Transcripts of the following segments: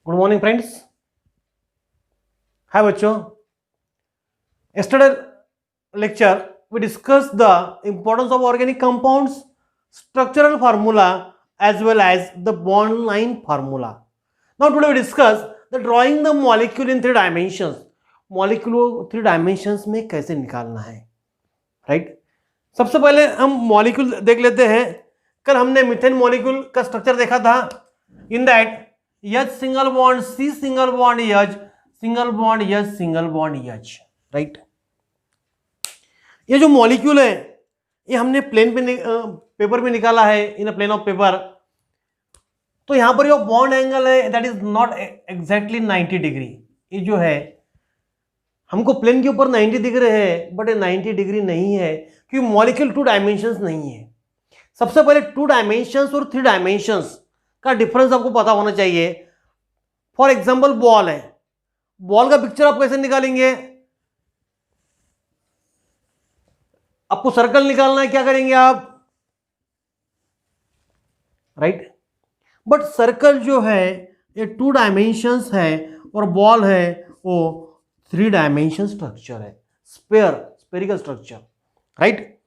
Good morning friends. Hi बच्चों। Yesterday lecture we discussed the importance of organic compounds, structural formula as well as the bond line formula. Now today we discuss the drawing the molecule in 3 dimensions. molecule को 3 dimensions में कैसे निकालना है, right? सबसे पहले हम molecule देख लेते हैं। कल हमने मीथेन मॉलिक्यूल का स्ट्रक्चर देखा था। In that H single bond, C single bond, H single bond, H single bond, H, right? ये जो मॉलिक्यूल है ये हमने प्लेन पे पेपर में निकाला है, इन अ प्लेन ऑफ पेपर। तो यहां पर जो बॉन्ड एंगल है that is not exactly 90 degree. ये जो है हमको प्लेन के ऊपर 90 दिख रहे हैं, बट ये 90 डिग्री नहीं है क्योंकि मॉलिक्यूल 2 डायमेंशंस नहीं है। सबसे पहले 2 डायमेंशंस और 3 डायमेंशंस का डिफरेंस आपको पता होना चाहिए। फॉर एग्जांपल बॉल है, बॉल का पिक्चर आप कैसे निकालेंगे? आपको सर्कल निकालना है, क्या करेंगे आप? राइट? बट सर्कल जो है ये 2 डायमेंशंस है और बॉल है वो 3 डायमेंशन स्ट्रक्चर है, स्पेरिकल स्ट्रक्चर, राइट?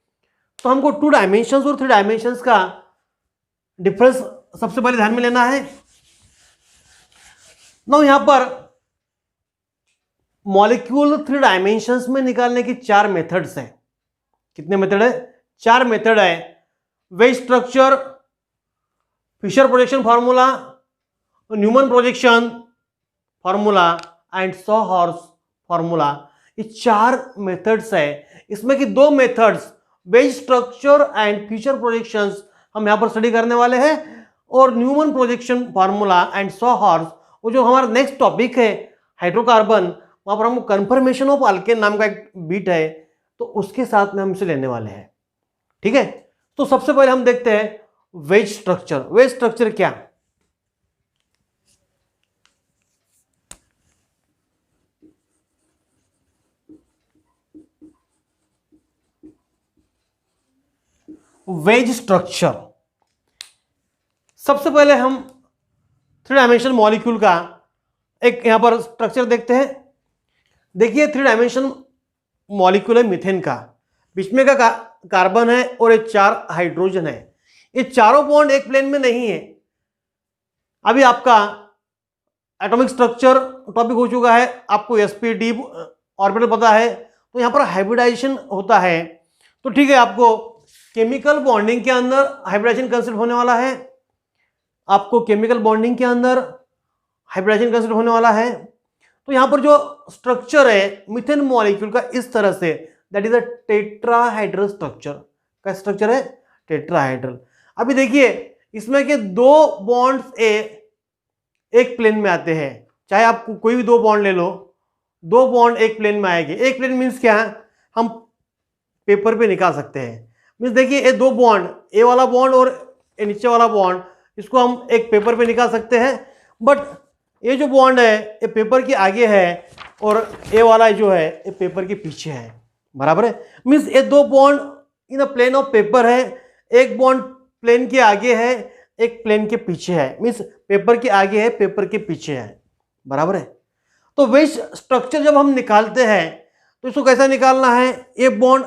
तो हमको 2 डायमेंशंस और 3 डायमेंशंस का डिफरेंस सबसे पहले ध्यान में लेना है। नाउ यहां पर मॉलिक्यूल 3 डायमेंशंस में निकालने की 4 मेथड्स हैं। कितने मेथड है? 4 मेथड है। Wedge structure, Fischer projection formula, Newman projection formula and sawhorse formula. ये 4 मेथड्स है। इसमें की 2 methods wedge structure and Fischer projections हम यहां पर स्टडी करने वाले हैं, और Newman projection formula and sawhorse वो जो हमारा नेक्स्ट टॉपिक है हाइड्रोकार्बन, वहां पर हम कंफर्मेशन ऑफ अल्केन नाम का एक बीट है, तो उसके साथ में हम इसे लेने वाले हैं। ठीक है, तो सबसे पहले हम देखते हैं वेज स्ट्रक्चर। वेज स्ट्रक्चर क्या? वेज स्ट्रक्चर सबसे पहले हम 3 डायमेंशन मॉलिक्यूल का एक यहां पर स्ट्रक्चर देखते हैं। देखिए 3 डायमेंशन मॉलिक्यूल है मीथेन का, बीच में का कार्बन है और ये 4 हाइड्रोजन है। ये चारों बॉन्ड एक प्लेन में नहीं है। अभी आपका एटॉमिक स्ट्रक्चर टॉपिक हो चुका है, आपको sp_d ऑर्बिटल पता है, तो यहां पर हाइब्रिडाइजेशन होता है। तो ठीक है, आपको केमिकल बॉन्डिंग के अंदर हाइब्रिडाइजेशन कंसिडर होने वाला है, आपको केमिकल बॉन्डिंग के अंदर हाइब्रिडाइजेशन कंसिडर होने वाला है। तो यहां पर जो स्ट्रक्चर है मीथेन मॉलिक्यूल का इस तरह से, that is a tetrahedral structure. का स्ट्रक्चर है टेट्राहाइड्रल। अभी देखिए इसमें के 2 बॉन्ड्स एक प्लेन में आते हैं, चाहे आप कोई भी 2 बॉन्ड ले लो, 2 बॉन्ड एक प्लेन में आएंगे। एक प्लेन मीन्स क्या है, हम पेपर पे निकाल सकते हैं। मीन्स देखिए ये 2 बॉन्ड, ए वाला बॉन्ड और ए नीचे वाला बॉन्ड, इसको हम एक पेपर पे निकाल सकते हैं। बट ये जो बॉन्ड है ये पेपर के आगे है और ए वाला जो है ये पेपर के पीछे है, बराबर है? मीन्स ये 2 bond in a plane of paper है, एक बॉन्ड प्लेन के आगे है, एक प्लेन के पीछे है। मीन्स पेपर के आगे है, पेपर के पीछे है, बराबर है? तो वेज स्ट्रक्चर जब हम निकालते हैं तो इसको कैसा निकालना है? ये बॉन्ड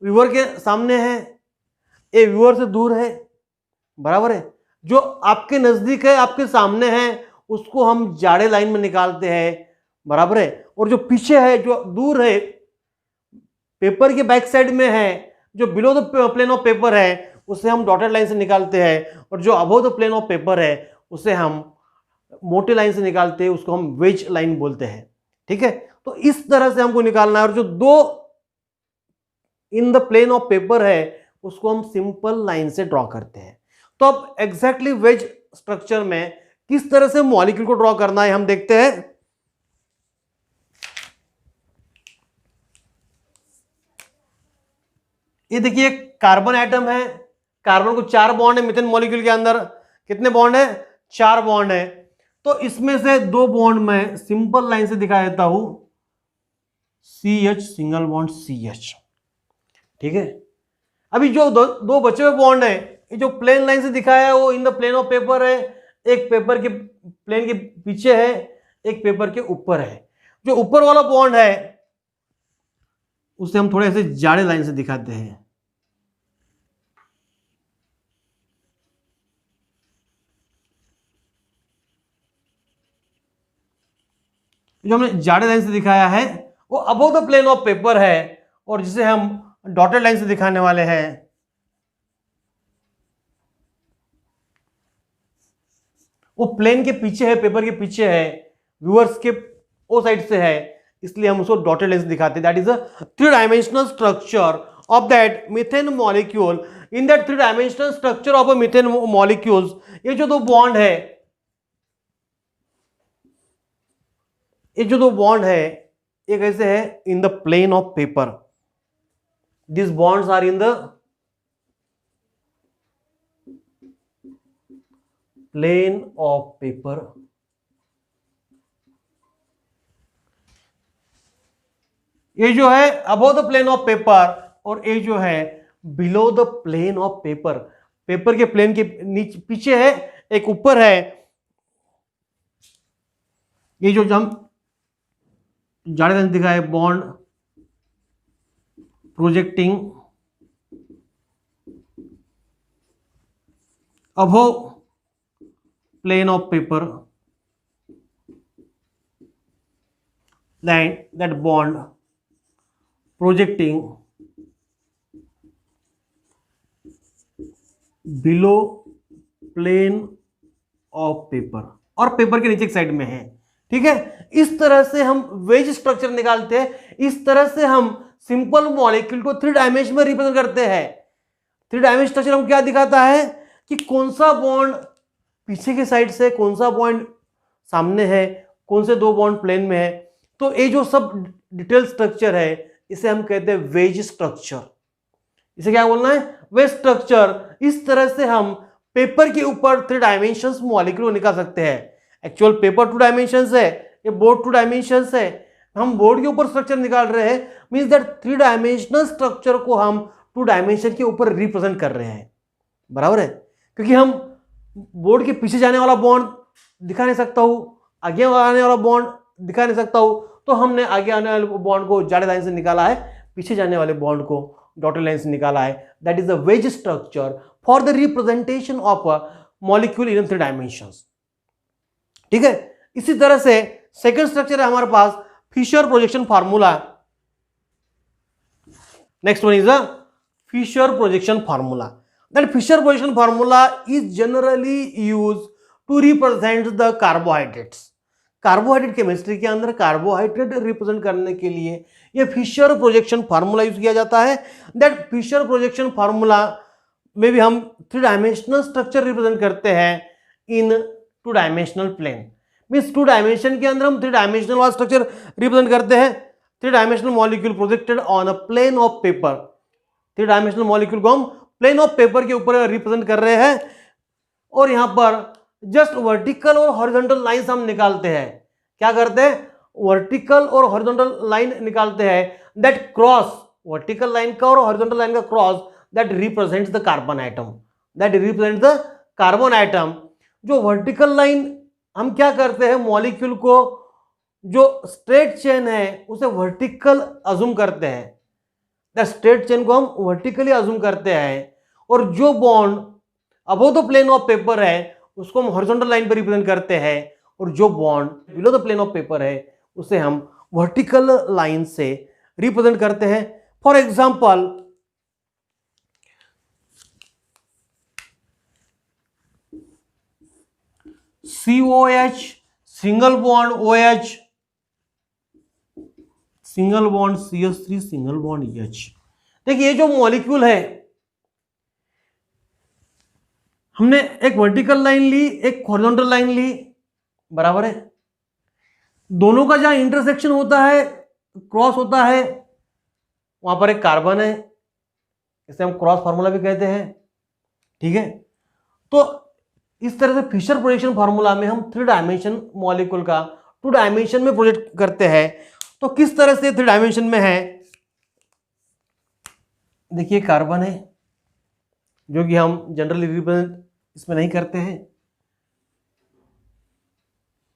व्यूअर के सामने है, ये व्यूअर से दूर है, बराबर है? जो आपके नजदीक है, आपके सामने है, उसको हम जाड़े लाइन में निकालते हैं, बराबर है? और जो पीछे है, जो दूर है, पेपर के बैक साइड में है, जो below the plane of paper है, उसे हम डॉटेड लाइन से निकालते हैं, और जो above the plane of paper है उसे हम मोटी लाइन से निकालते हैं, उसको हम वेज लाइन बोलते हैं। ठीक है, तो इस तरह से हमको निकालना है। और जो 2 in the plane of paper है उसको हम सिंपल लाइन से ड्रॉ करते हैं। तो अब एग्जैक्टली वेज स्ट्रक्चर में किस तरह से मॉलिक्यूल को ड्रॉ करना है हम देखते हैं। ये देखिए कार्बन एटम है, कार्बन को 4 बॉन्ड है मीथेन मॉलिक्यूल के अंदर। कितने बॉन्ड है? 4 बॉन्ड है। तो इसमें से 2 बॉन्ड में सिंपल लाइन से दिखा देता हूं, CH सिंगल बॉन्ड CH। ठीक है, अभी जो 2 बचे हुए बॉन्ड है, ये जो प्लेन लाइन से दिखाया है वो in the plane of paper है, एक पेपर के प्लेन के पीछे है, एक पेपर के ऊपर है। जो ऊपर वाला बॉन्ड है उसे हम थोड़े से जाड़े लाइन से दिखाते हैं। जो हमने जाड़े लाइन से दिखाया है वो above the plane of paper है, और जिसे हम डॉटेड लाइन से दिखाने वाले हैं वो प्लेन के पीछे है, पेपर के पीछे है, व्यूअर्स के ओ साइड से है, इसलिए हम उसको डॉटेड लाइन से दिखाते हैं। That is a three dimensional structure of that methane molecule. In that three dimensional structure of a methane molecules, ये जो दो बॉन्ड है, ये जो दो बॉन्ड है ये कैसे है, in the plane of paper. This bonds are in the plane of paper. ये जो है above the plane of paper, और ये जो है below the plane of paper. Paper के प्लेन के नीचे पीछे है, एक ऊपर है। ये जो हम जाड़े रंग दिखा है, bond projecting above plane of paper, that bond projecting below plane of paper, और पेपर के नीचे एक साइड में है। ठीक है, इस तरह से हम वेज स्ट्रक्चर निकालते हैं। इस तरह से हम सिंपल मॉलिक्यूल को थ्री डायमेंशन में रिप्रेजेंट करते हैं। थ्री डायमेंशन स्ट्रक्चर हम क्या दिखाता है कि कौन सा बॉन्ड पीछे के साइड से, कौन सा बॉन्ड सामने है, कौन से दो बॉन्ड प्लेन में है। तो ये जो सब डिटेल स्ट्रक्चर है इसे हम कहते हैं वेज स्ट्रक्चर। इसे क्या बोलना है, वेज स्ट्रक्चर। इस तरह से हम पेपर के ऊपर थ्री डायमेंशंस मॉलिक्यूल निकाल सकते हैं। एक्चुअल पेपर टू डायमेंशंस है, ये बोर्ड टू डायमेंशंस है। हम बोर्ड के ऊपर स्ट्रक्चर निकाल रहे हैं, means that three dimensional structure को हम टू डायमेंशन के ऊपर रिप्रेजेंट कर रहे हैं। बराबर है, क्योंकि हम बोर्ड के पीछे जाने वाला बॉन्ड दिखा नहीं सकता हूं, आगे आने वाला बॉन्ड दिखा नहीं सकता हूं, तो हमने आगे आने वाले बॉन्ड को जाड़े लाइन से निकाला है, पीछे जाने वाले बॉन्ड को डॉटेड लाइन से निकाला है। That is the wedge structure for the representation of a molecule in three dimensions. ठीक है, इसी तरह से सेकंड स्ट्रक्चर है हमारे पास Fischer projection formula. Next one is a Fischer projection formula. That Fischer projection formula is generally used to represent the carbohydrates. Carbohydrate chemistry के अंदर कार्बोहाइड्रेट रिप्रेजेंट करने के लिए यह फिशर प्रोजेक्शन फार्मूला यूज किया जाता है। दैट फिशर प्रोजेक्शन फार्मूला में भी हम थ्री डायमेंशनल स्ट्रक्चर रिप्रेजेंट करते हैं in two dimensional plane. Means two dimension के अंदर हम थ्री डायमेंशनल वाला स्ट्रक्चर रिप्रेजेंट करते हैं। Three dimensional molecule projected on a plane of paper. Three dimensional molecule को हम प्लेन ऑफ पेपर के ऊपर रिप्रेजेंट कर रहे हैं, और यहां पर जस्ट वर्टिकल और हॉरिजॉन्टल लाइंस हम निकालते हैं। क्या करते हैं, वर्टिकल और हॉरिजॉन्टल लाइन निकालते हैं। दैट क्रॉस, वर्टिकल लाइन का और हॉरिजॉन्टल लाइन का cross, that represents the carbon atom. That represents the carbon atom. जो वर्टिकल लाइन हम क्या करते हैं, मॉलिक्यूल को जो स्ट्रेट चेन है उसे वर्टिकल अज्यूम करते हैं। दैट स्ट्रेट चेन को हम वर्टिकली अज्यूम करते हैं, और जो bond above the plane of paper है उसको हम हॉरिजॉन्टल लाइन पर रिप्रेजेंट करते हैं, और जो bond below the plane of paper है उसे हम वर्टिकल लाइन से रिप्रेजेंट करते हैं। For example, COH single bond OH, single bond CH3, single bond H। देखिए ये जो मॉलिक्यूल है, हमने एक वर्टिकल लाइन ली, एक हॉरिजॉन्टल लाइन ली, बराबर है। दोनों का जहां इंटरसेक्शन होता है, क्रॉस होता है, वहां पर एक कार्बन है, इसे हम क्रॉस फार्मूला भी कहते हैं। ठीक है, तो इस तरह से फिशर प्रोजेक्शन फार्मूला में हम थ्री डायमेंशन मॉलिक्यूल का टू डायमेंशन में प्रोजेक्ट करते हैं। तो किस तरह से थ्री डायमेंशन में है, देखिए कार्बन है जो कि हम जनरली रिप्रेजेंट इसमें नहीं करते हैं,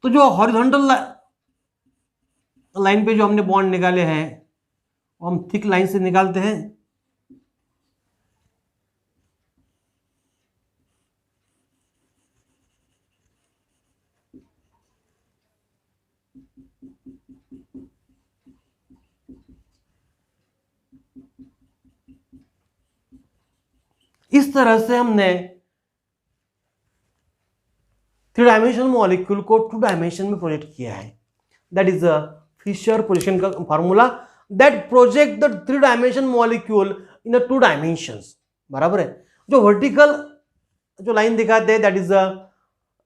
तो जो हॉरिजॉन्टल लाइन पे जो हमने बॉन्ड निकाले हैं वो हम थिक लाइन से निकालते हैं। इस तरह से हमने 3 डायमेंशनल मॉलिक्यूल को 2 डायमेंशन में प्रोजेक्ट किया है। That is a Fischer projection का formula that project the 3 dimension molecule in 2 dimensions. बराबर है। जो वर्टिकल जो लाइन दिखाते हैं that is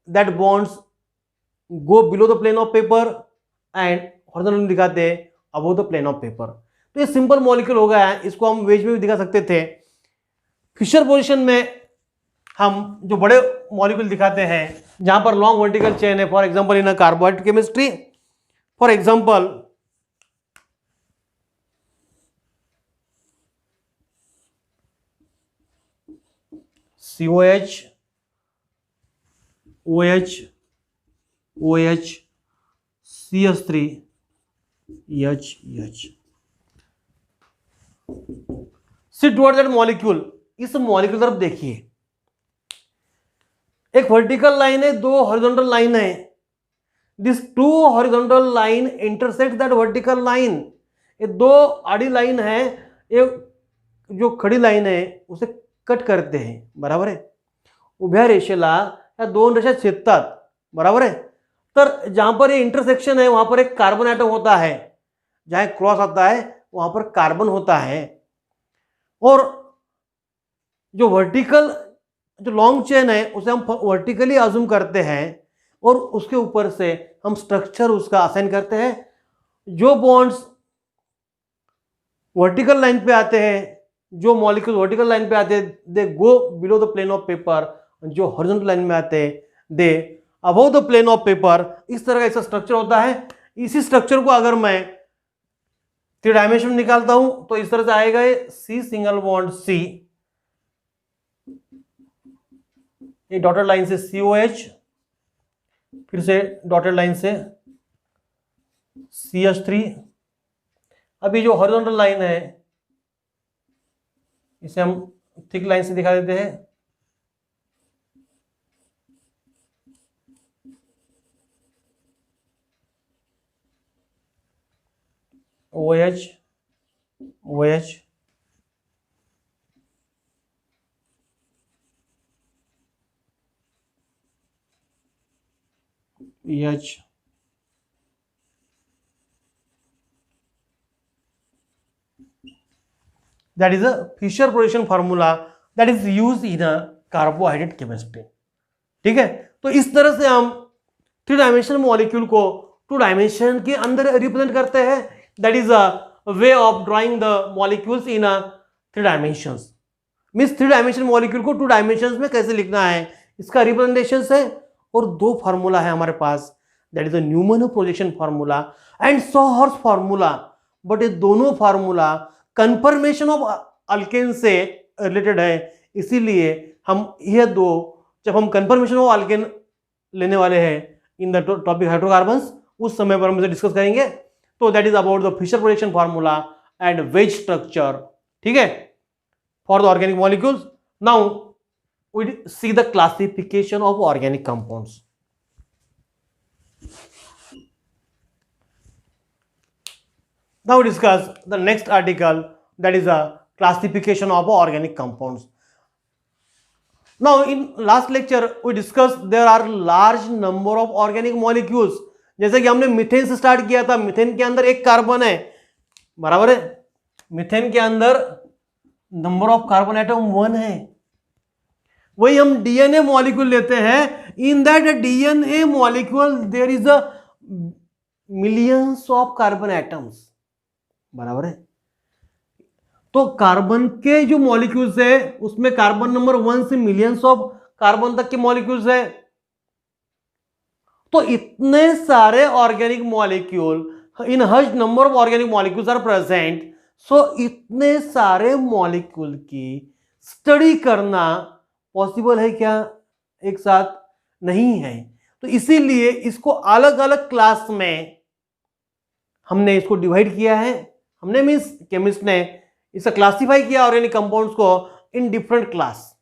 that bonds go below the plane of paper and horizontal दिखाते हैं above the plane of paper. तो ये सिंपल मॉलिक्यूल हो गया है। इसको हम वेज में भी दिखा सकते थे। फिशर पोजीशन में हम जो बड़े मॉलिक्यूल दिखाते हैं जहां पर लॉन्ग वर्टिकल चेन है, for example in a carbohydrate chemistry, for example COH, OH, OH, CH3, EH। See towards that molecule. इस मॉलिक्यूल तरफ देखिए, एक वर्टिकल लाइन है, 2 हॉरिजॉन्टल लाइन है। This 2 horizontal line intersect that vertical line. ये 2 आड़ी line है, ये जो खड़ी लाइन है उसे कट करते हैं। बराबर है। उभ्या रेषेला या 2 रेषा छेदतात। बराबर है। तर जहां पर ये इंटरसेक्शन है वहां पर एक कार्बन एटम होता है, जहां क्रॉस आता है वहां पर कार्बन होता है। और जो वर्टिकल जो लॉन्ग चेन है उसे हम वर्टिकली अज्यूम करते हैं और उसके ऊपर से हम स्ट्रक्चर उसका असाइन करते हैं। जो बॉन्ड्स वर्टिकल लाइन पे आते हैं, जो मॉलिक्यूल वर्टिकल लाइन पे आते हैं they go below the plane of paper, जो हॉरिजॉन्टल लाइन में आते हैं they above the plane of paper. इस तरह का ऐसा स्ट्रक्चर होता है। इसी स्ट्रक्चर को अगर मैं 3 डायमेंशन निकालता हूं तो इस तरह से आएगा ये C सिंगल बॉन्ड C, ये डॉटेड लाइन से COH, फिर से डॉटेड लाइन से CH3। अभी जो हॉरिजॉन्टल लाइन है इसे हम थिक लाइन से दिखा देते हैं। OH, OH, EH, that is a Fisher position formula that is used in a carbohydrate chemistry। ठीक है। तो इस तरह से हम 3 डायमेंशन मॉलिक्यूल को 2 डायमेंशन के अंदर रिप्रेजेंट करते हैं। That is a way of drawing the molecules in a 3 dimensions. Means 3 dimension molecule को 2 डायमेंशंस में कैसे लिखना है इसका रिप्रेजेंटेशन है। और 2 फार्मूला है हमारे पास, that is a Newman projection formula and sawhorse formula. But ये दोनों फार्मूला कंफर्मेशन ऑफ अल्केन से रिलेटेड है, इसीलिए हम ये दो जब हम कंफर्मेशन ऑफ अल्केन लेने वाले हैं इन द टॉपिक हाइड्रोकार्बन्स उस समय पर हम इसे डिस्कस करेंगे। तो that is about the Fischer projection formula and wedge structure. ठीक है, for the organic molecules. Now we see the classification of organic compounds. Now we discuss the next article, that is a classification of organic compounds. Now in last lecture we discussed there are large number of organic molecules। जैसे कि हमने methane से start किया था। Methane के अंदर एक carbon है। बराबर है। मीथेन के अंदर नंबर ऑफ कार्बन एटम 1 है। वही हम डीएनए मॉलिक्यूल लेते हैं। In that DNA molecule there is a millions of carbon atoms. बराबर है। तो कार्बन के जो मॉलिक्यूल्स है उसमें कार्बन नंबर 1 से मिलियंस ऑफ कार्बन तक के मॉलिक्यूल्स है। तो इतने सारे organic molecule in huge number of organic molecules are present. So इतने सारे मॉलिक्यूल की स्टडी करना पॉसिबल है क्या एक साथ? नहीं है। तो इसीलिए इसको अलग अलग क्लास में हमने इसको डिवाइड किया है। हमने मींस केमिस्ट ने इसे क्लासिफाई किया ऑर्गेनिक कंपाउंड्स को इन डिफरेंट क्लास।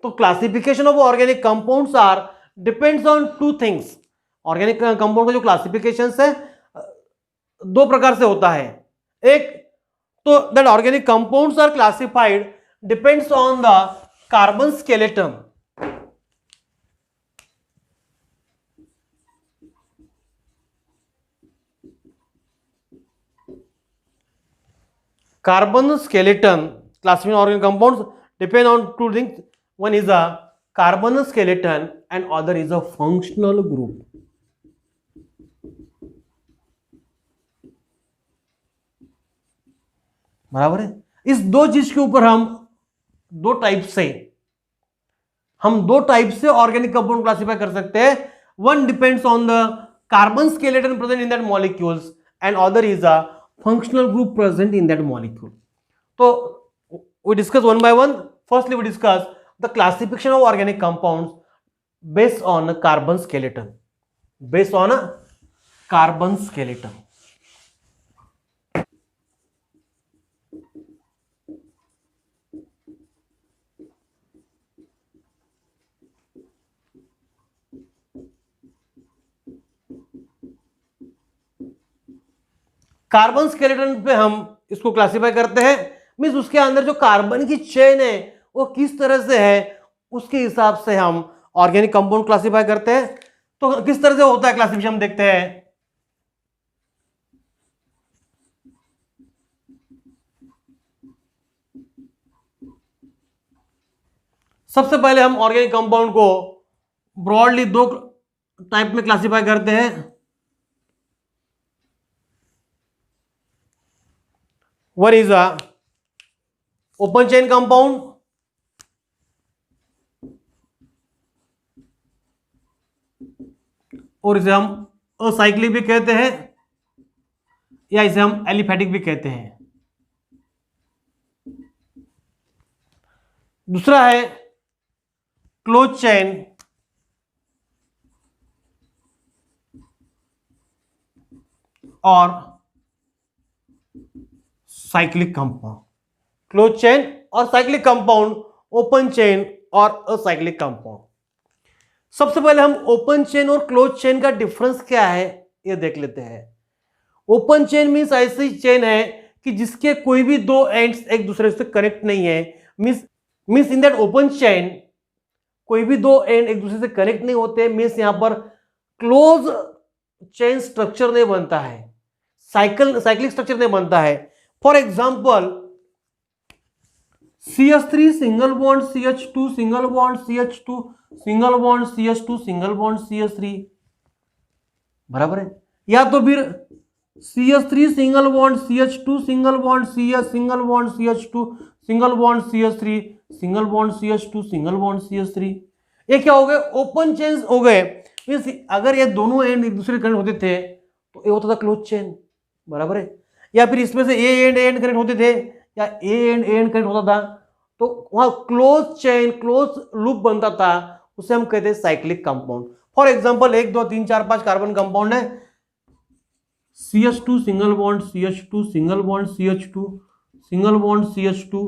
तो classification of organic compounds are depends on two things. Organic compound का जो क्लासिफिकेशन है दो प्रकार से होता है। एक तो that organic compounds are classified depends on the carbon skeleton. Carbon skeleton classification organic compounds depend on two things. One is a carbon skeleton and other is a functional group. बराबर है। इस दो चीज के ऊपर हम दो टाइप से ऑर्गेनिक कंपाउंड क्लासिफाई कर सकते हैं। One depends on the carbon skeleton present in that molecules and other is a functional group present in that molecule. So we discuss one by one. Firstly, we discuss the classification of organic compounds based on a carbon skeleton. Based on a carbon skeleton. Carbon skeleton पे हम इसको classify करते हैं। Means उसके अंदर जो carbon की chain है वो किस तरह से है उसके हिसाब से हम ऑर्गेनिक कंपाउंड क्लासिफाई करते हैं। तो किस तरह से होता है क्लासिफिकेशन हम देखते हैं। सबसे पहले हम ऑर्गेनिक कंपाउंड को ब्रॉडली दो टाइप में क्लासिफाई करते हैं। One is a open chain compound और इसे हम असाइक्लिक भी कहते हैं या इसे हम एलिफेटिक भी कहते हैं। दूसरा है क्लोज चेन और साइक्लिक कंपाउंड। क्लोज चेन और साइक्लिक कंपाउंड, ओपन चेन और असाइक्लिक कंपाउंड। सबसे पहले हम ओपन चेन और क्लोज चेन का डिफरेंस क्या है ये देख लेते हैं। ओपन चेन मींस ऐसी चेन है कि जिसके कोई भी दो एंड्स एक दूसरे से कनेक्ट नहीं है। Means in that open chain कोई भी दो एंड एक दूसरे से कनेक्ट नहीं होते। मींस यहां पर क्लोज चेन स्ट्रक्चर नहीं बनता है, साइक्लिक स्ट्रक्चर नहीं बनता है। For example CH3 single bond CH2 single bond CH2 single bond CH2 single bond CH3 बराबर है। या तो फिर CH3 single bond CH2 single bond CH single bond CH2 single bond CH3 single bond CH2 single bond CH3। ये क्या हो गए? Open chain हो गए। मींस अगर ये दोनों एंड एक दूसरे कनेक्ट होते थे तो ये होता था क्लोज चेन, बराबर है। या फिर इसमें से ए एंड कनेक्ट होते थे या ए एंड कनेक्ट होता था तो वहां क्लोज चेन क्लोज लूप बनता था, उसे हम कहते हैं cyclic compound. For example 1 2 3 4 5 carbon compound है। CH2 single bond CH2 single bond CH2 single bond CH2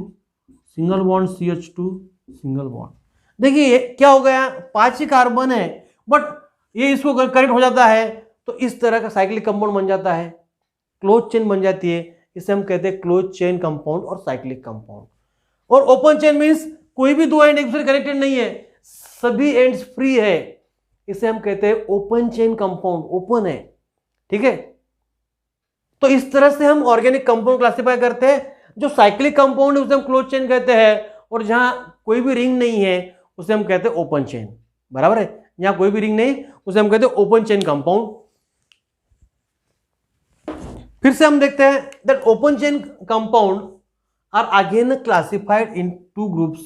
single bond CH2 single bond. देखिए क्या हो गया, 5 ही कार्बन है बट ये इसको कनेक्ट हो जाता है तो इस तरह का साइक्लिक कंपाउंड बन जाता है, क्लोज चेन बन जाती है। इसे हम कहते हैं क्लोज चेन कंपाउंड और साइक्लिक कंपाउंड। और ओपन चेन मींस कोई भी दो एंड एक दूसरे कनेक्टेड नहीं है, सभी एंड्स फ्री है, इसे हम कहते हैं ओपन चेन कंपाउंड, ओपन है, ठीक है। तो इस तरह से हम ऑर्गेनिक कंपाउंड क्लासिफाई करते हैं। जो साइक्लिक कंपाउंड है उसे हम क्लोज चेन कहते हैं और जहां कोई भी रिंग नहीं है उसे हम कहते हैं ओपन चेन, बराबर है। जहां कोई भी रिंग नहीं उसे हम कहते हैं ओपन चेन कंपाउंड। फिर से हम देखते हैं that open chain compound are again classified in 2 groups.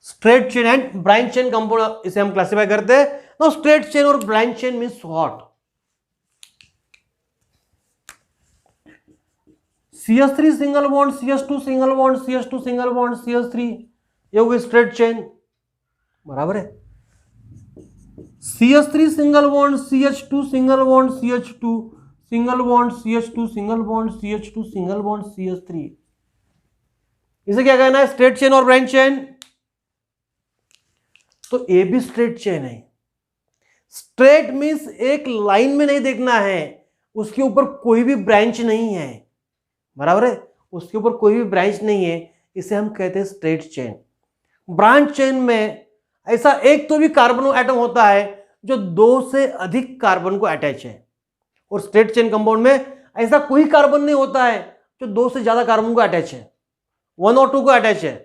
Straight chain and branch chain compound इसे हम क्लासिफाई करते हैं। नाउ स्ट्रेट चेन और branch chain means what? CH3 single bond CH2 single bond CH2 single bond CH3, ये हो गई straight chain, बराबर है। CH3 single bond CH2 single bond CH2 single bond CH2 single bond CH2 single bond CH3, इसे क्या कहना है, straight chain और ब्रांच चेन। तो ये भी स्ट्रेट चेन है। स्ट्रेट मींस एक लाइन में नहीं देखना है, उसके ऊपर कोई भी ब्रांच नहीं है, बराबर है, उसके ऊपर कोई भी ब्रांच नहीं है, इसे हम कहते हैं स्ट्रेट चेन। ब्रांच चेन में ऐसा एक तो भी कार्बन एटम होता है जो दो से अधिक कार्बन को अटैच है, और स्ट्रेट चेन कंपाउंड में ऐसा कोई कार्बन नहीं होता है जो दो से ज्यादा कार्बन को अटैच है, 1 और 2 को अटैच है,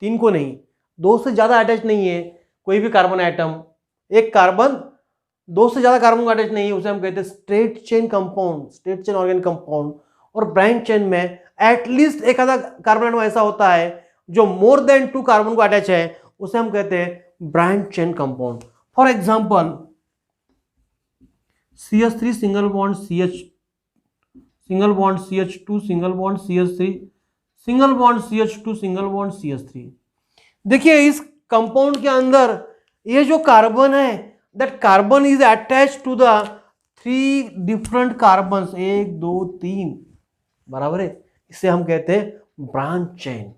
3 को नहीं, 2 से ज्यादा अटैच नहीं है कोई भी कार्बन एटम। एक कार्बन 2 से ज्यादा कार्बन को अटैच नहीं है, उसे हम कहते हैं straight chain compound, straight chain organic compound. और ब्रांच चेन में एटलीस्ट एक आधा कार्बन एटम ऐसा होता है जो मोर देन 2 कार्बन को अटैच है, उसे हम कहते हैं branch chain compound. For example CH3 single bond CH single bond CH2 single bond CH3 single bond CH2 single bond CH3। देखिए इस कंपाउंड के अंदर ये जो कार्बन है, that carbon is attach to the 3 different carbon, 1 2 3, बराबर है, इसे हम कहते हैं ब्रांच चेन।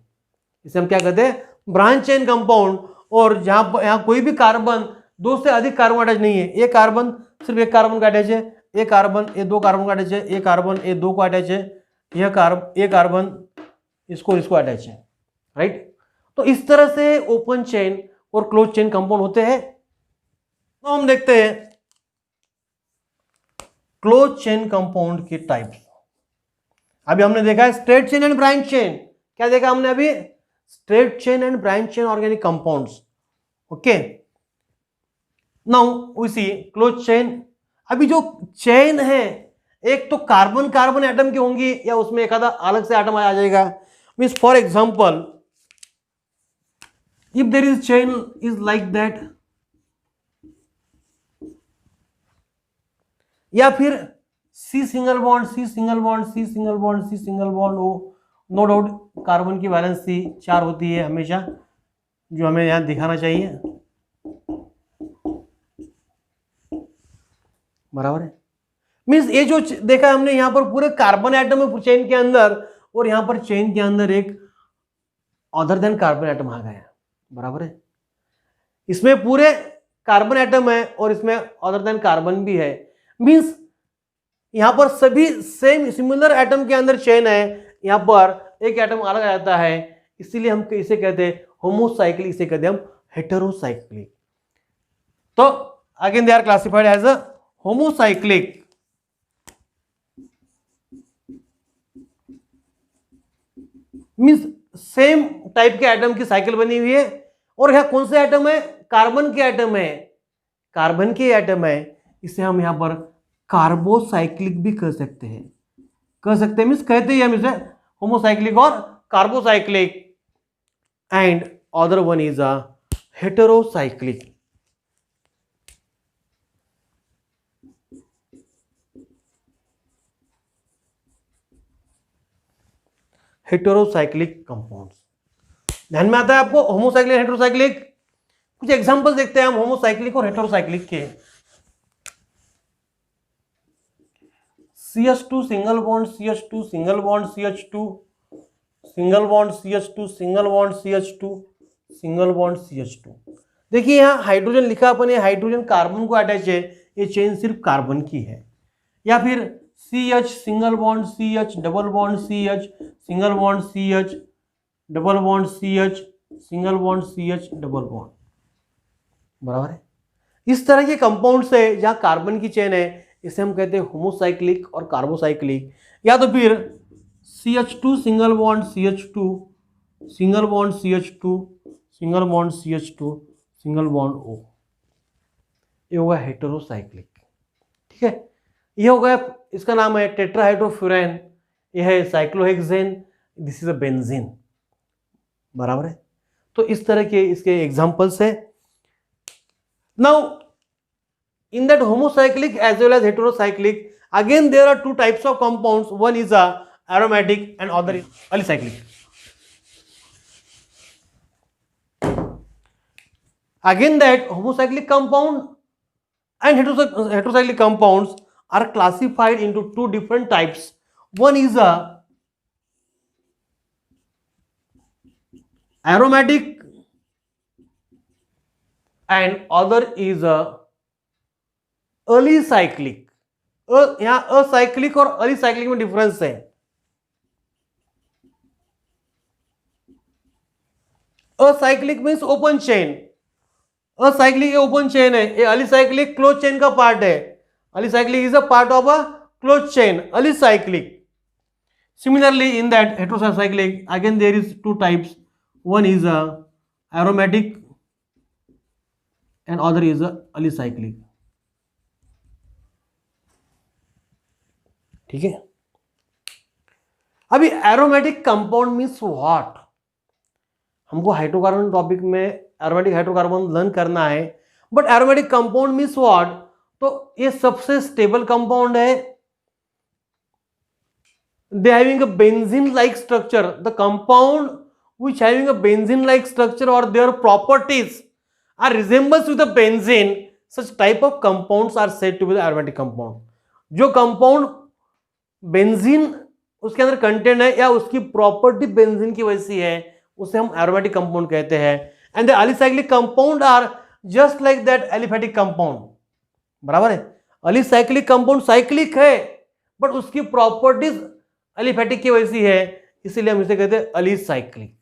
इसे हम क्या कहते हैं, ब्रांच चेन कंपाउंड। और जहां यहां कोई भी कार्बन 2 से अधिक कार्बन अटैच नहीं है, एक कार्बन सिर्फ एक कार्बन का अटैच है, एक कार्बन ये 2 कार्बन का अटैच है, एक कार्बन ये 2 को अटैच है, यह कार्बन इसको अटैच है, राइट। तो इस तरह से ओपन चेन और क्लोज चेन कंपाउंड होते हैं। तो हम देखते हैं क्लोज चेन कंपाउंड के टाइप्स। अभी हमने देखा है straight chain and branch chain. क्या देखा हमने अभी, straight chain and branch chain organic compounds, okay. Now we see close chain. अभी जो चेन है, एक तो कार्बन कार्बन एटम की होंगी या उसमें एक आधा अलग से एटम आ जाएगा। Means for example if there is chain is like that, या फिर C single bond C single bond C single bond C single bond O, no doubt carbon की वैलेंसी 4 होती है हमेशा, जो हमें यहां दिखाना चाहिए, बराबर है। मींस ये जो देखा हमने यहां पर पूरे कार्बन एटम है चेन के अंदर, और यहां पर चेन के अंदर एक अदर देन कार्बन एटम आ गया, बराबर है। इसमें पूरे कार्बन एटम है और इसमें अदर देन कार्बन भी है। मींस यहां पर सभी सेम सिमिलर एटम के अंदर चेन है, यहां पर एक एटम अलग आ जाता है, इसीलिए हम इसे कहते हैं होमोसाइक्लिक, इसे कहते हैं हम हेटेरोसाइक्लिक। तो again they are classified as a homocyclic. Means same type के एटम की साइकिल बनी हुई है, और यहां कौन से एटम है, कार्बन के एटम है, कार्बन के एटम है, इसे हम यहां पर कार्बोसाइक्लिक भी कह सकते हैं, मींस कहते हैं हम इसे होमोसाइक्लिक और carbocyclic. And other one is a heterocyclic. Heterocyclic compounds ध्यान में आता है आपको, होमोसाइक्लिक हेटेरोसाइक्लिक। कुछ एग्जांपल्स देखते हैं हम होमोसाइक्लिक और हेटेरोसाइक्लिक के। CH2 single bond CH2 single bond CH2 single bond CH2 single bond CH2 single bond CH2। देखिए यहां हाइड्रोजन लिखा अपन, ये हाइड्रोजन कार्बन को अटैच है, ये चेन सिर्फ कार्बन की है। या फिर CH single bond CH double bond CH single bond CH double bond CH single bond CH double bond, बराबर है। इस तरह के कंपाउंड से जहां कार्बन की चेन है, इसे हम कहते हैं होमोसाइक्लिक और कार्बोसाइक्लिक। या तो फिर CH2 single bond CH2 single bond CH2 single bond CH2 single bond O, ये होगा हेटेरोसाइक्लिक, ठीक है। ये हो गया, इसका नाम है टेट्राहाइड्रोफ्यूरेन, यह है cyclohexane, this is a benzene, बराबर है। तो इस तरह के इसके एग्जांपल्स है। Now in that homocyclic as well as heterocyclic, again there are 2 types of compounds. One is a aromatic, and other is alicyclic. Again, that homocyclic compound and heterocyclic compounds are classified into two different types. One is a aromatic and other is a alicyclic. यहाँ acyclic और alicyclic में difference है. Acyclic means open chain, acyclic open chain है, ये alicyclic close chain का part है. alicyclic is a part of a closed chain, alicyclic. Similarly, in that heterocyclic, again there is two types. One is a aromatic and other is a alicyclic. ठीक है. अभी aromatic compound means what, हमको hydrocarbon topic में aromatic hydrocarbon learn करना है. But aromatic compound means what, तो ये सबसे स्टेबल कंपाउंड है. They having a benzene like structure. The compound which having a benzene like structure or their properties are resembles with the benzene, such type of compounds are said to be the aromatic compound. जो compound benzene उसके अंदर content है या उसकी property benzene की वजह से है, उसे हम एरोमेटिक कंपाउंड कहते हैं. And the alicyclic compound are just like that aliphatic compound. बराबर है. एलिसाइक्लिक कंपाउंड साइक्लिक है बट उसकी प्रॉपर्टीज एलिफेटिक की वजह से है, इसीलिए हम इसे कहते हैं एलिसाइक्लिक.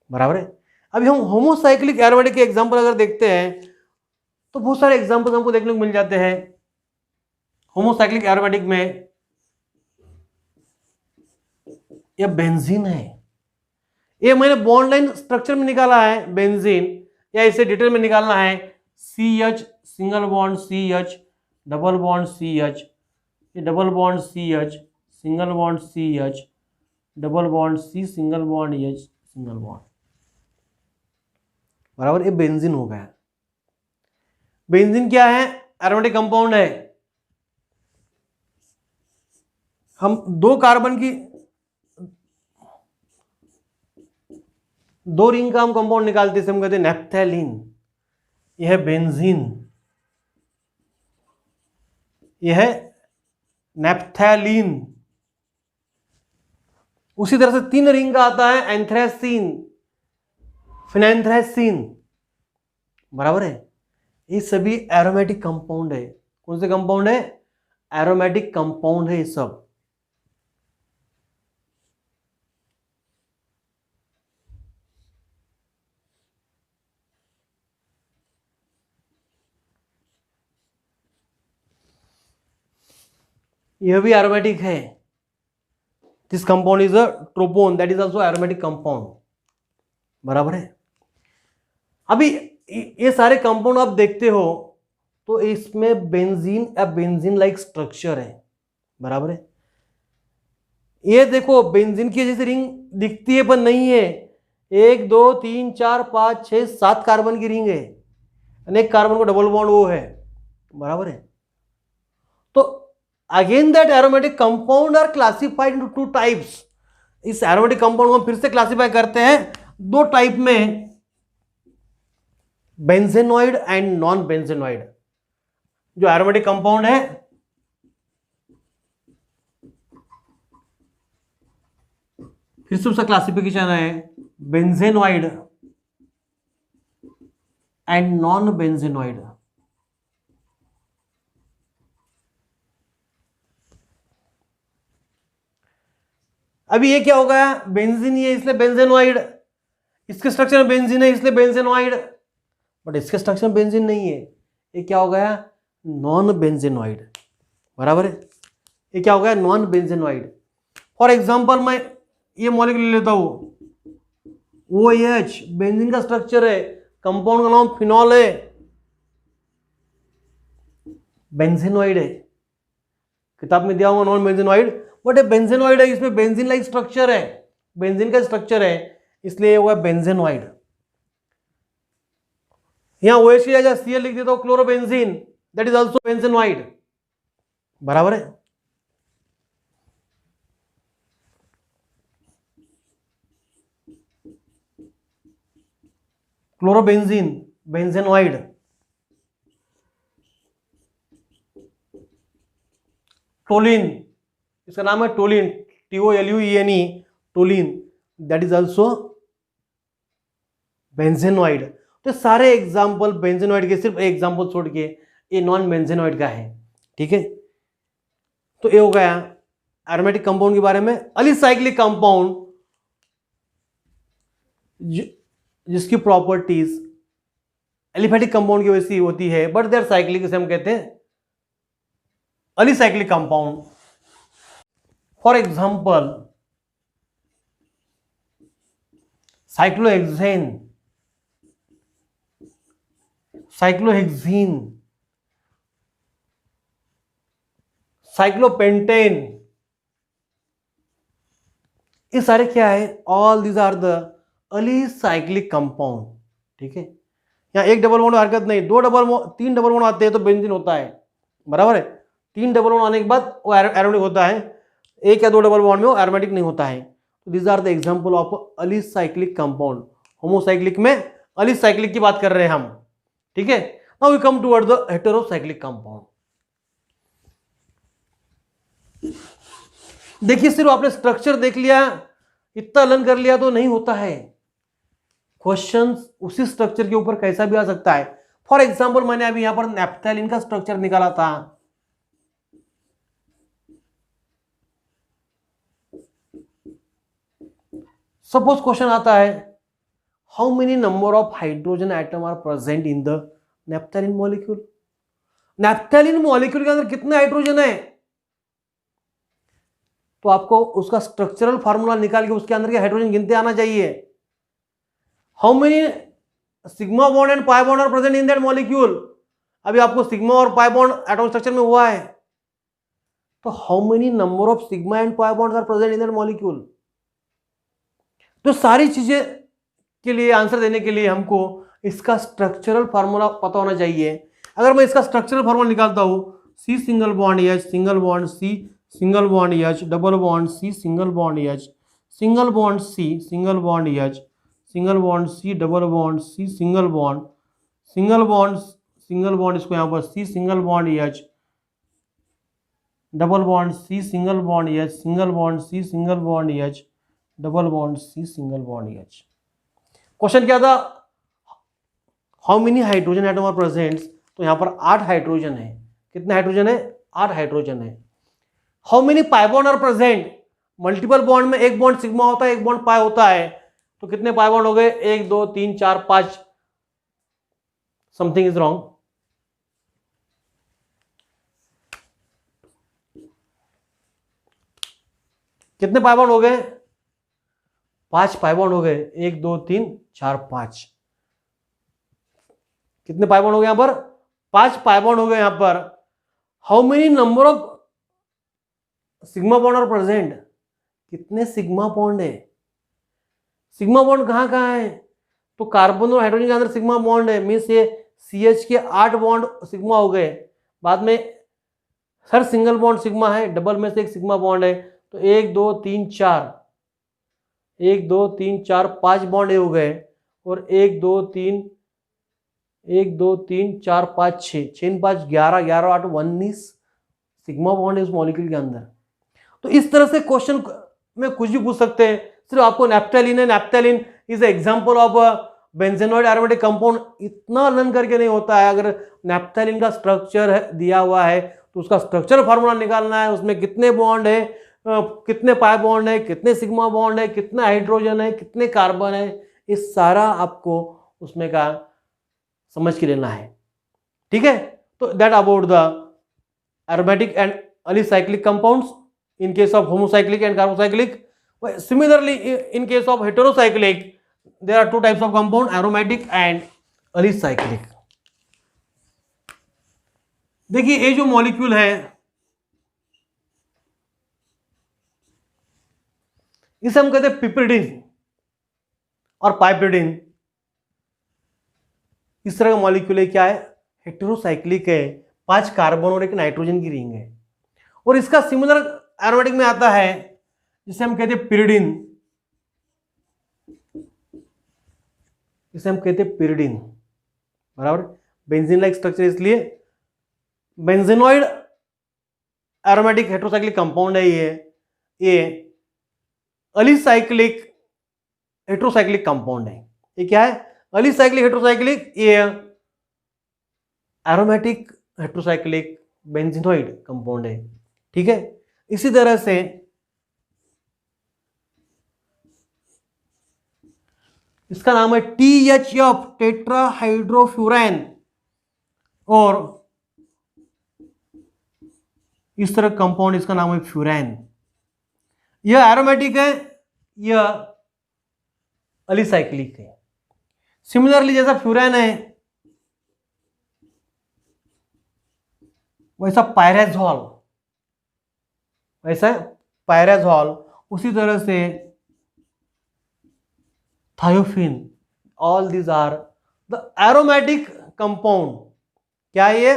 बराबर है. अभी हम होमोसाइक्लिक एरोमेटिक के एग्जांपल अगर देखते हैं तो बहुत सारे एग्जांपल हमको देखने को मिल जाते हैं. होमोसाइक्लिक एरोमेटिक में यह बेंजीन है, ये मैंने बॉन्ड लाइन स्ट्रक्चर में निकाला है बेंजीन, या इसे डिटेल में निकालना है CH single bond CH double bond CH, ये double bond CH single bond CH double bond C single bond H single bond. बराबर. ये बेंजीन हो गया. बेंजीन क्या है? एरोमेटिक कंपाउंड है. हम दो कार्बन की दो रिंग का हम कंपाउंड निकालते हैं, हम कहते हैं नेप्थेलीन. यह है बेंजीन, यह है नेप्थेलीन. उसी तरह से तीन रिंग का आता है एंथ्रेसीन, फिनैंथ्रेसीन. बराबर है. ये सभी एरोमेटिक कंपाउंड है. कौन से कंपाउंड है? एरोमेटिक कंपाउंड है ये सब. यह भी एरोमेटिक है. This compound is a tropone, that is also aromatic compound. बराबर है. अभी ये सारे कंपाउंड आप देखते हो तो इसमें बेंजीन या बेंजीन लाइक स्ट्रक्चर है. बराबर है. ये देखो बेंजीन की जैसे रिंग दिखती है पर नहीं है. 1 2 3 4 5 6 7 कार्बन की रिंग है, अनेक कार्बन को डबल बॉन्ड वो है. बराबर है. तो again that aromatic compound are classified into two types. इस एरोमेटिक कंपाउंड को हम फिर से क्लासिफाई करते हैं दो टाइप में, बेंजेनॉइड एंड नॉन बेंजेनॉइड. जो एरोमेटिक कंपाउंड है फिर से उसका क्लासिफिकेशन है बेंजेनॉइड एंड नॉन बेंजेनॉइड. अभी ये क्या हो गया? बेंजीन है इसलिए बेंजेनॉइड, इसके स्ट्रक्चर में बेंजीन है इसलिए बेंजेनॉइड, बट इसके स्ट्रक्चर में बेंजीन नहीं है. ये क्या हो गया? Non benzenoid. बराबर है. ये क्या हो गया? Non benzenoid. फॉर एग्जांपल मैं ये मॉलिक्यूल ले लेता हूं, OH बेंजीन का स्ट्रक्चर है, कंपाउंड का नाम फिनॉल है, बेंजेनॉइड है. किताब में दिया हुआ नॉन बेंजेनॉइड, बट ये बेंजेनॉइड है, इसमें बेंजीन लाइक स्ट्रक्चर है, बेंजीन का स्ट्रक्चर है, इसलिए हुआ बेंजेनॉइड. यहां OH की जगह Cl लिख देता हूं, chlorobenzene, that is also benzenoid. बराबर है. क्लोरोबेंजीन, बेंजेनॉइड, टोलिन, इसका नाम है toluene, TOLUENE, toluene, that is also benzenoid. तो सारे एग्जाम्पल बेंजेनॉइड के, सिर्फ एग्जाम्पल छोड़ के ये नॉन बेंजेनॉइड का है, ठीक है। तो ये हो गया एरोमेटिक कंपाउंड के बारे में। अलिसाइक्लिक कंपाउंड जिसकी प्रॉपर्टीज एलिफेटिक कंपाउंड की वैसी होती है बट देयर साइक्लिक, इसे हम कहते हैं alicyclic compound. For example cyclohexane, cyclohexene, cyclopentane, ये सारे क्या है? All these are the alicyclic compound, ठीक है। यहाँ एक डबल बॉन्ड हरकत नहीं, दो डबल बॉन्ड, तीन डबल बॉन्ड आते हैं तो बेंजीन होता है, बराबर है। तीन डबल बॉन्ड आने के बाद वो एरोमेटिक होता है, एक या दो डबल बॉन्ड में वो एरोमेटिक नहीं होता है। तो these are the example of alicyclic compound. Homocyclic में अलिसाइक्लिक की बात कर रहे हैं हम, ठीक है। Now we come toward the heterocyclic compound. देखिए सिर्फ आपने स्ट्रक्चर देख लिया, इतना लर्न कर लिया तो नहीं होता है, क्वेश्चंस उसी स्ट्रक्चर के ऊपर कैसा भी आ सकता है। फॉर एग्जांपल मैंने अभी यहां पर नैप्थेलिन का स्ट्रक्चर निकाला था, सपोज क्वेश्चन आता है how many number of hydrogen atom are present in the naphthalene molecule. Naphthalene molecule के अंदर कितने हाइड्रोजन है? तो आपको उसका स्ट्रक्चरल फार्मूला निकाल के उसके अंदर के हाइड्रोजन गिनते आना चाहिए। How many sigma bond and pi bond are present in that molecule. अभी आपको सिग्मा और पाई बॉन्ड एटॉमिक स्ट्रक्चर में हुआ है, तो how many number of sigma and pi bonds are present in that molecule. तो सारी चीजें के लिए आंसर देने के लिए हमको इसका स्ट्रक्चरल फार्मूला पता होना चाहिए। अगर मैं इसका स्ट्रक्चरल फार्मूला निकालता हूं, C single bond H, single bond C, single bond H, double bond C, single bond H, single bond C, single bond H, single bond C, double bond C, single bond, single bond, single bond, इसको यहां पर C, single bond H, double bond C, single bond H, single bond C, single bond H, double bond C, single bond H. Question क्या था? How many hydrogen atom are present. तो यहां पर 8 hydrogen है। कितने हाइड्रोजन है? 8 hydrogen है। How many pi bond are present. Multiple bond में एक बॉन्ड सिग्मा होता है, एक बॉन्ड पाई होता है, तो कितने पाई बॉन्ड हो गए? 1 2 3 4 5। Something is wrong. कितने पाई बॉन्ड हो गए? 5 पाई बॉन्ड हो गए। 1 2 3 4 5। कितने पाई बॉन्ड हो गए यहां पर? 5 पाई बॉन्ड हो गए यहां पर। How many number of sigma bond are present. कितने सिग्मा बॉन्ड है? सिग्मा बॉन्ड कहां कहां है? तो कार्बन और हाइड्रोजन के अंदर सिग्मा बॉन्ड है, मीन्स ये CH के 8 बॉन्ड सिग्मा हो गए। बाद में हर सिंगल बॉन्ड सिग्मा है, डबल में से एक सिग्मा बॉन्ड है, तो 1 2 3 4, 1 2 3 4 5 बॉन्ड हो गए। और 1 2 3 1 2 3 4 5 6, 6 5 11, 11 8 19 सिग्मा बॉन्ड है उस मॉलिक्यूल के अंदर। तो इस तरह से क्वेश्चन में कुछ भी पूछ सकते हैं। सिर्फ आपको नैप्थेलिन है, naphthalene is example of benzenoid aromatic compound, इतना लर्न करके नहीं होता है। अगर नैप्थेलिन का स्ट्रक्चर दिया हुआ है तो उसका स्ट्रक्चर फार्मूला निकालना है, उसमें कितने बॉन्ड है, कितने पाई बॉन्ड है, कितने सिग्मा बॉन्ड है, कितने हाइड्रोजन है, कितने कार्बन है, ये सारा आपको उसमें का समझ के लेना है, ठीक है। तो that about the aromatic and alicyclic compounds in case of homocyclic and carbocyclic. Similarly, in case of heterocyclic, there are two types of compound, aromatic and alicyclic. देखिए ये जो मॉलिक्यूल है इसे हम कहते हैं पिपरिडिन और पाइपरिडिन। इस तरह का मॉलिक्यूल है, क्या है? हेटेरोसाइक्लिक है, 5 कार्बन और 1 नाइट्रोजन की रिंग है। और इसका सिमिलर एरोमेटिक में आता है जिसे हम कहते हैं पिरिडिन। इसे हम कहते हैं pyridine, बराबर। बेंजीन लाइक स्ट्रक्चर, इसलिए बेंजीनॉइड एरोमेटिक हेट्रोसाइक्लिक कंपाउंड है ये अलीसाइक्लिक हेट्रोसाइक्लिक कंपाउंड है। ये क्या है? अलीसाइक्लिक हेट्रोसाइक्लिक, ये एरोमेटिक हेट्रोसाइक्लिक बेंजीनॉइड कंपाउंड है, ठीक है। इसी तरह से इसका नाम है THF, टेट्राहाइड्रोफ्यूरैन, और इस तरह कंपाउंड इसका नाम है फ्यूरैन। यह एरोमेटिक है, यह अलीसाइक्लिक है। सिमिलरली जैसा फ्यूरैन है वैसा पायराजोल, उसी तरह से thiophene, all these are the aromatic compound. क्या ये?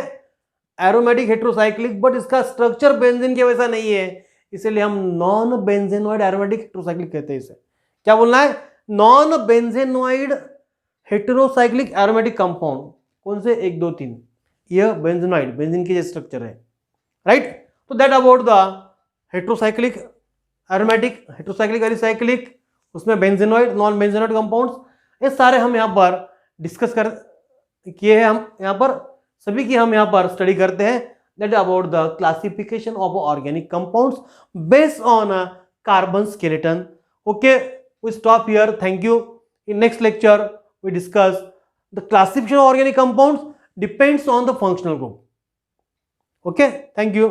एरोमेटिक हेट्रोसाइक्लिक, बट इसका स्ट्रक्चर बेंजीन के वैसा नहीं है, इसलिए हम नॉन बेंजेनॉइड एरोमेटिक हेट्रोसाइक्लिक कहते हैं इसे। क्या बोलना है? Non benzenoid heterocyclic aromatic compound. कौन से? 1 2 3। यह बेंजेनॉइड, बेंजीन की जैसे स्ट्रक्चर है, राइट। तो that about the heterocyclic aromatic, heterocyclic alicyclic, उसमें बेंजेनॉइड, नॉन बेंजेनॉइड कंपाउंड्स, ये सारे हम यहाँ पर डिस्कस कर किए हैं। हम यहाँ पर सभी की हम यहाँ पर स्टडी करते हैं। That about the classification of organic compounds based on carbon skeleton. Okay, we stop here. Thank you. In next lecture we discuss the classification of organic compounds depends on the functional group. Okay, thank you.